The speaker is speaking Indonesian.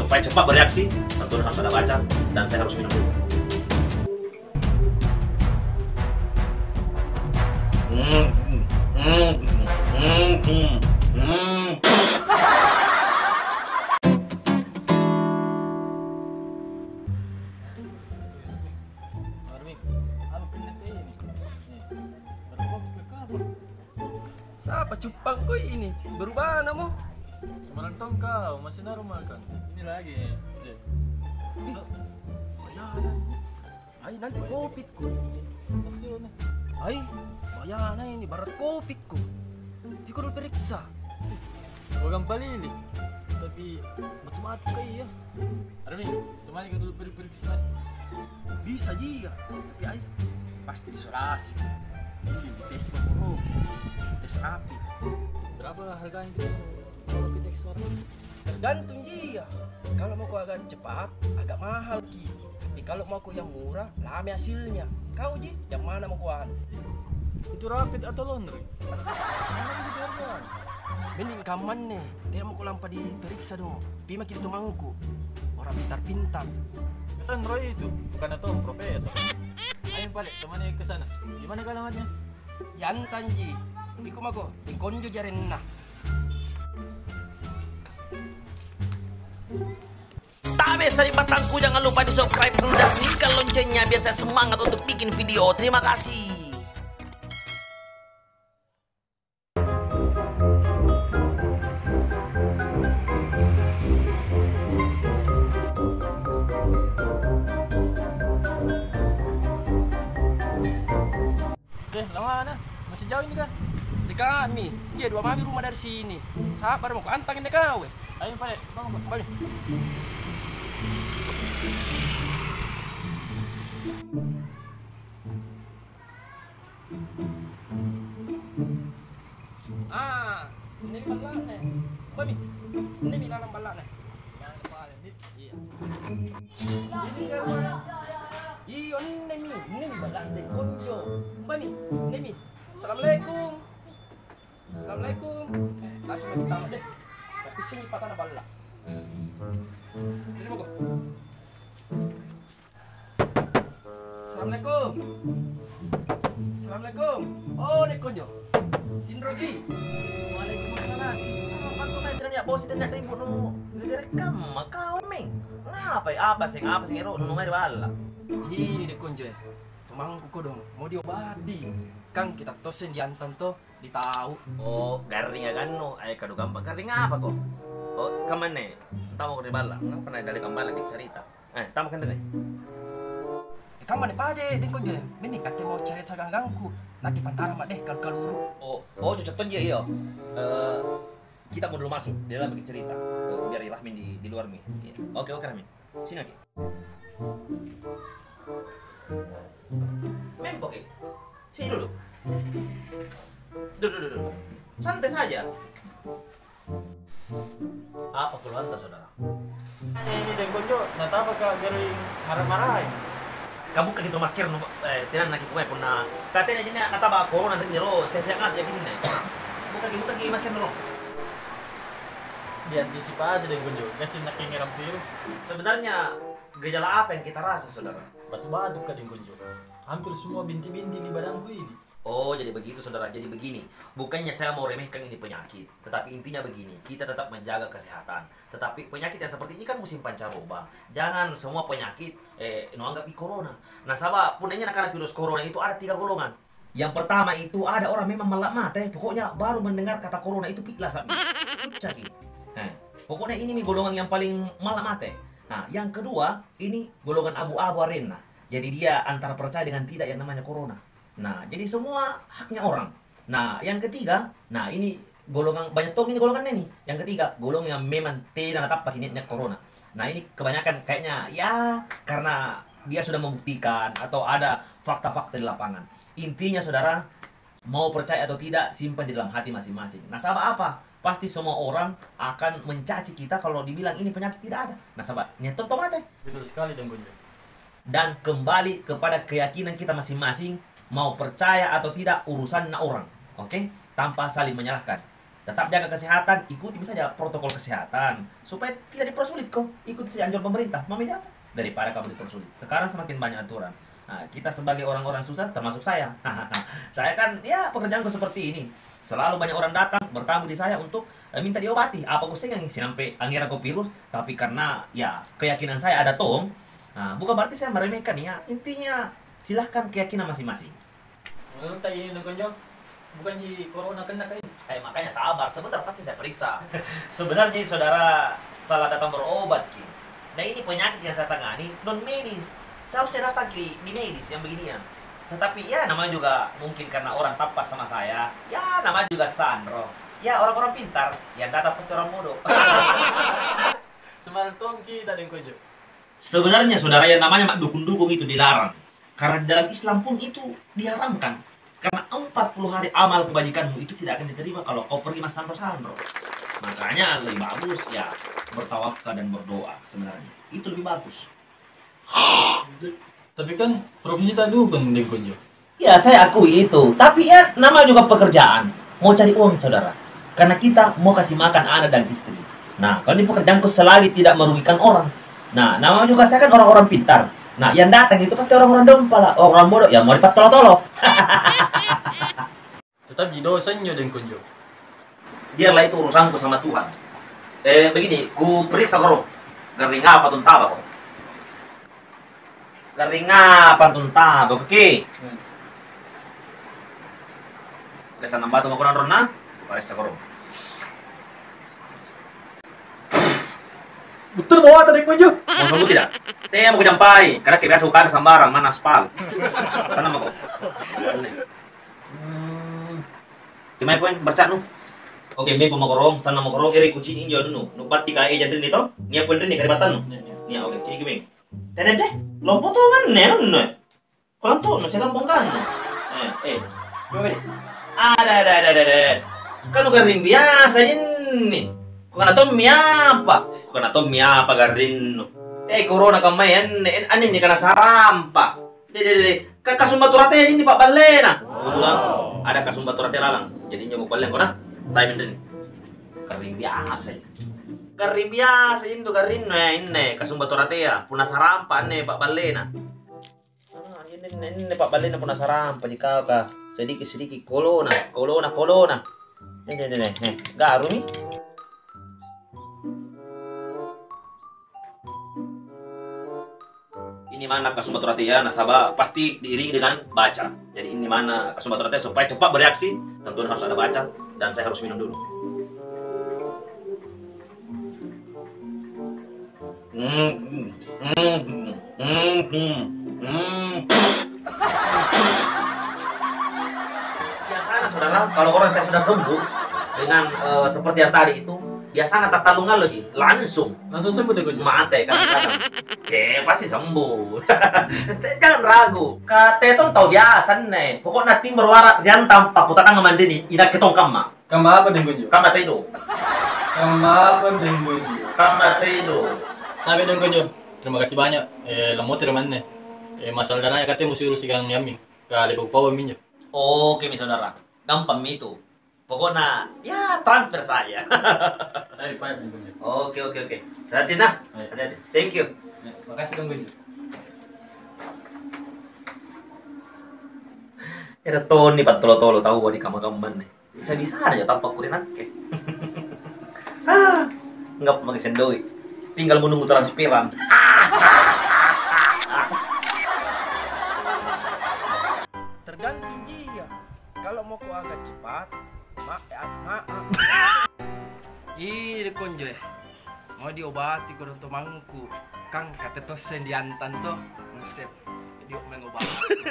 Supaya cepat bereaksi, tentu harus ada baca dan saya harus minum dulu. Siapa cupang kau ini? Berubah namo? Semarang tong kau, masih normal kan? Ini lagi. Bayaran. Ay, nanti kopit ko. Masih na. Ay, bayaran ini barat kopit ko. Di ko periksa. Huwag kang palili. Tapi matematik ka iya. Armin, tumali ka dulu periksa. Bisa dia. Tapi ay, pasti disolasi. Tes bro. Tes rapi. Berapa harganya itu kalau kita ke suara? Tergantung dia. Kalau mau kau agak cepat, agak mahal ki. Tapi kalau mau kau yang murah, lama hasilnya. Kau ji, yang mana mau kau anu? Itu rapid atau laundry? Mana gitu harga? Mending kaman nih. Dia mau kau lampa diperiksa dong. Pima kita mangku. Orang pintar-pintar. Kesan Roy itu, bukan atau profesor. Ayo balik, temannya ke sana. Gimana alamatnya? Yantan ji. Iku mago, ikonjo jarenna. Tak bisa di batangku, jangan lupa di subscribe dulu dan nyalakan loncengnya biar saya semangat untuk bikin video. Terima kasih. Oke, lama mana? Masih jauh ini kan? Di kami, dia 2 mami rumah dari sini. Sabar mau antangin deh kau. Ayo balik, bangun balik. Ah, ini balak nih. Mami, ini lalang balak nih. Iya. Iyo ini balak deh konjo. Mami, ini. Assalamualaikum. Assalamualaikum. Langsung lagi tamat deh. Tapi sini patah balak. Ini mau kok. Assalamualaikum. Assalamualaikum. Oh, dek konjo. Indrogi. Waalaikumsalam. Apa tuh main tidak bos tidak ribut nu direkam kau meng. Ngapa ya? Apa sih ngero nu mari bala. Ini dek konjo ya. Tumangku ko dong. Mau diobati. Kang kita tosen di antan to ditahu. Oh, garing ya kan nu. Ayo kadu gampang. Garing apa kok? Oh, kamane? Tamu ko bala. Nggak pernah dari kambala di cerita. Tamu kan deh. Kamu nih pade dek konjo ya. Bening kate mau cari sagangku. Nanti pantara mak deh kalau kaluru. Oh, cocok aja iya. Kita mau dulu masuk di dalam bikin cerita. Biar Rahmin di luar mi. Oke Rahmin. Sini lagi. Membok sini dulu. Duduk. Santai saja. Apa keluhan tak saudara? Ini deng konjo, nggak tahu kak garing marah-marahin. Kamu ke gitu masker no tinan lagi kumain puna. Katanya jadi kata ba corona dari lo saya ngasih gini nih. Buka masker dulu. Diantisipasi deng konjo, kasih nak ngeram virus. Sebenarnya gejala apa yang kita rasa saudara? Batu-batu kak deng konjo. Hampir semua binti-binti di badanku ini. Oh, jadi begitu saudara. Jadi begini, bukannya saya mau remehkan ini penyakit, tetapi intinya begini, kita tetap menjaga kesehatan. Tetapi penyakit yang seperti ini kan musim pancaroba. Jangan semua penyakit anggap corona. Nah, sabab punanya karena virus corona itu ada 3 golongan. Yang pertama itu ada orang memang melak mata, pokoknya baru mendengar kata corona itu piklas sapi. Pokoknya ini nih golongan yang paling melak mata. Nah, yang kedua ini golongan abu-abu arena. Jadi dia antara percaya dengan tidak yang namanya corona. Nah, jadi semua haknya orang. Nah, yang ketiga, nah ini golongan banyak tong ini golongannya nih. Yang ketiga, golongan yang memang tidak tetap pakai niatnya corona. Nah, ini kebanyakan kayaknya ya karena dia sudah membuktikan atau ada fakta-fakta di lapangan. Intinya saudara, mau percaya atau tidak, simpan di dalam hati masing-masing. Nah, sahabat apa? Pasti semua orang akan mencaci kita kalau dibilang ini penyakit tidak ada. Nah, sahabat, nyetok mate. Betul sekali deng konjo. Dan kembali kepada keyakinan kita masing-masing. Mau percaya atau tidak urusan orang, oke? Tanpa saling menyalahkan. Tetap jaga kesehatan, ikuti saja protokol kesehatan supaya tidak dipersulit kok. Ikuti saja anjuran pemerintah. Mami apa? Daripada kamu dipersulit. Sekarang semakin banyak aturan. Nah, kita sebagai orang-orang susah, termasuk saya. Saya kan, ya pekerjaanku seperti ini. Selalu banyak orang datang bertamu di saya untuk minta diobati. Apa aku sengang sampai angira ko virus, tapi karena ya keyakinan saya ada tong. Nah, bukan berarti saya meremehkan ya. Intinya silahkan keyakinan masing-masing. Menurut tak ini Konjo, bukan di corona kena kain. Makanya sabar, sebentar pasti saya periksa. Sebenarnya saudara salah datang berobat Ki. Nah ini penyakit yang saya tangani non medis. Seharusnya datang di medis yang beginian. Tetapi ya namanya juga mungkin karena orang tapas sama saya. Ya namanya juga Sandro. Ya orang-orang pintar. Yang datang pasti orang bodoh. Semalam tongki tak ada Konjo. Sebenarnya saudara yang namanya dukun-dukun itu dilarang. Karena dalam Islam pun itu diharamkan. Karena 40 hari amal kebajikanmu itu tidak akan diterima kalau kau pergi mas Sandro. Makanya lebih bagus ya bertawakal dan berdoa sebenarnya. Itu lebih bagus. Tapi kan profesi tak dukun deh Konjo. Ya saya akui itu. Tapi ya nama juga pekerjaan. Mau cari uang saudara. Karena kita mau kasih makan anak dan istri. Nah kalau di pekerjaanku selagi tidak merugikan orang. Nah nama juga saya kan orang-orang pintar. Nah, yang datang itu pasti orang-orang dompa lah, orang bodoh, ya mau dipat tolo-tolo. Tetap di dosanya dan Konjo. Biarlah itu urusanku sama Tuhan. Begini, ku periksa kau. Garing apa tuh taba kau? Garing apa tuh taba, oke? Kesan nambah tuh mau kurang renang, periksa kau. Betul bawa tadi Konjo. Mau sembuh tidak? Teh mau kejampai, karena kita suka sambarang mana aspal. Sana mau kau. Gimana poin baca nu? Oke, me pemakorong, sana mau korong kiri kucing injo nu. Nu pati ka eja den dito. Nia poin den ni karibatan nu. Nia oke, cini gimeng. Teh. Lompo to kan nu. Kalau tuh nu saya kan. Coba deh. Ada. Kan nu garing biasa ini. Kung to apa? Kung to apa garin nu. Corona kamayan, anim ni kana sarampa. Kasumbaturate ini Pak Balena. Ada kasumbaturate lalang. Jadi nyoba balen ko na. Time din. Garing biasa. Garing biasa itu garing na ini kasumbaturate ya. Puna sarampa ne Pak Balena. Ini Pak Balena puna sarampa di kau ka. Sedikit kolona. Ini. Garu nih. Ini mana kasumbaturate ya, nasabah pasti diiringi dengan baca. Jadi ini mana kasumbaturate supaya cepat bereaksi, tentu harus ada baca dan saya harus minum dulu. Biasanya saudara, kalau orang saya sudah sembuh dengan seperti yang tadi itu, biasanya tertalungan lagi, langsung sembuh deh Konjo. mate kadang-kadang. Pasti sembuh. Jangan ragu. Kateton tahu biasa nih. Pokoknya tim berwarak jangan tampak kutakan ngamandini. Ina ketong kama. Kama apa deh Konjo? Kama tedo. Tapi dong Konjo. Terima kasih banyak. Lemot teman-teman. Masalah dananya katanya mesti urus ikan yamin. Kali bawa minyak. Oke, mi saudara. Gampang mi itu. Pokoknya ya transfer saya. Oke. Hati-hati nah. Hati-hati. Thank you. Makasih dong Konjo. Ada Tony pat tolo-tolo tahu di kamar-kamar nih. Bisa aja tanpa kurinak ke. Enggak pakai sendoi. Tinggal menunggu transpiran. Tergantung dia. Kalau mau ku agak cepat, maaf. Ini Konjo ya. Mau diobati ko dong mangku. Kang kata tosen diantan to. Ngusep. Dia mengobati.